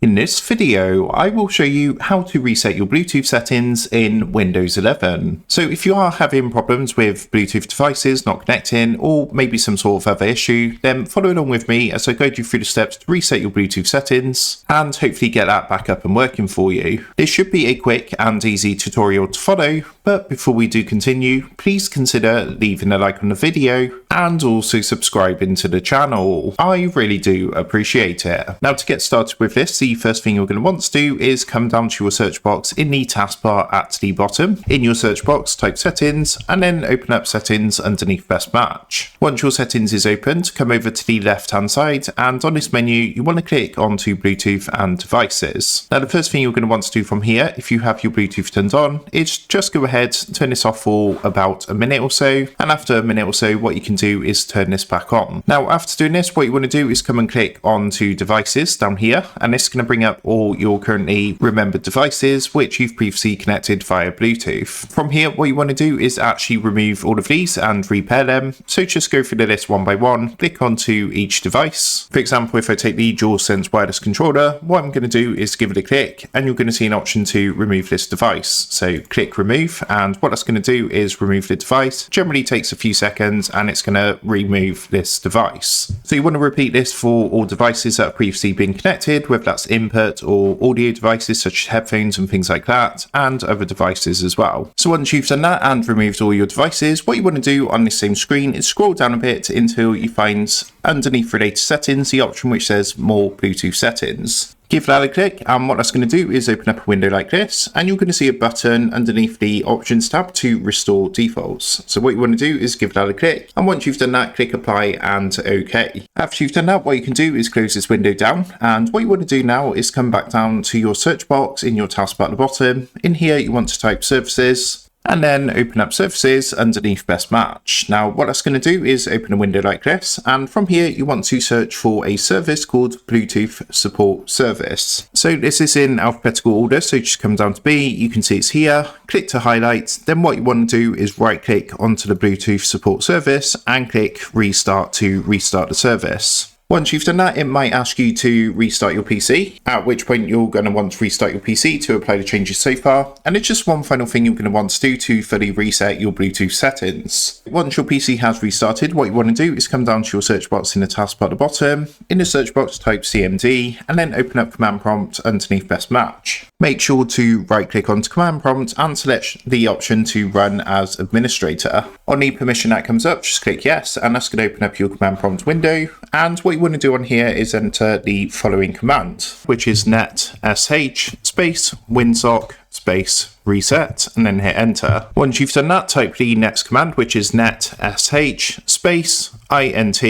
In this video, I will show you how to reset your Bluetooth settings in Windows 11. So if you are having problems with Bluetooth devices not connecting, or maybe some sort of other issue, then follow along with me as I guide you through the steps to reset your Bluetooth settings and hopefully get that back up and working for you. This should be a quick and easy tutorial to follow, but before we do continue, please consider leaving a like on the video and also subscribing to the channel. I really do appreciate it. Now to get started with this, the first thing you're going to want to do is come down to your search box in the taskbar at the bottom. In your search box, type settings and then open up settings underneath best match. Once your settings is opened, come over to the left hand side and on this menu you want to click onto Bluetooth and devices. Now the first thing you're going to want to do from here, if you have your Bluetooth turned on, is just go ahead, turn this off for about a minute or so, and after a minute or so what you can do is turn this back on. Now after doing this, what you want to do is come and click onto devices down here, and it's going to bring up all your currently remembered devices which you've previously connected via Bluetooth. From here, what you want to do is actually remove all of these and repair them. So just go through the list one by one, click onto each device. For example, if I take the DualSense wireless controller, what I'm going to do is give it a click and you're going to see an option to remove this device. So click remove, and what that's going to do is remove the device. Generally takes a few seconds and it's going to remove this device. So you want to repeat this for all devices that have previously been connected, whether that's input or audio devices such as headphones and things like that, and other devices as well. So once you've done that and removed all your devices, what you want to do on this same screen is scroll down a bit until you find underneath related settings the option which says more Bluetooth settings. Give that a click, and what that's going to do is open up a window like this, and you're going to see a button underneath the options tab to restore defaults. So what you want to do is give that a click, and once you've done that, click apply and OK. After you've done that, what you can do is close this window down, and what you want to do now is come back down to your search box in your taskbar at the bottom. In here you want to type services, and then open up services underneath best match. Now what that's going to do is open a window like this, and from here you want to search for a service called Bluetooth support service. So this is in alphabetical order, so just come down to B, you can see it's here, click to highlight, then what you want to do is right click onto the Bluetooth support service and click restart to restart the service. Once you've done that, it might ask you to restart your PC, at which point you're going to want to restart your PC to apply the changes so far, and it's just one final thing you're going to want to do to fully reset your Bluetooth settings. Once your PC has restarted, what you want to do is come down to your search box in the taskbar at the bottom. In the search box, type CMD, and then open up command prompt underneath best match. Make sure to right click onto command prompt and select the option to run as administrator. On the permission that comes up, just click yes, and that's going to open up your command prompt window. And what you want to do on here is enter the following command, which is net sh space winsock space reset, and then hit enter. Once you've done that, type the next command, which is net sh space int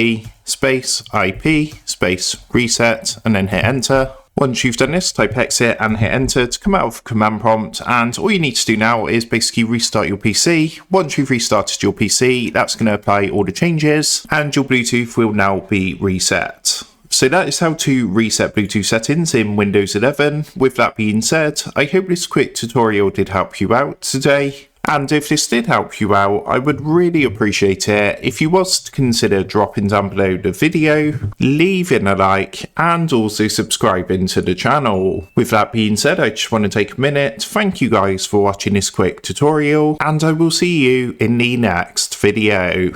space ip space reset, and then hit enter. Once you've done this, type exit and hit enter to come out of command prompt, and all you need to do now is basically restart your PC. Once you've restarted your PC, that's going to apply all the changes and your Bluetooth will now be reset. So that is how to reset Bluetooth settings in Windows 11. With that being said, I hope this quick tutorial did help you out today. And if this did help you out, I would really appreciate it if you was to consider dropping down below the video, leaving a like, and also subscribing to the channel. With that being said, I just want to take a minute to thank you guys for watching this quick tutorial, and I will see you in the next video.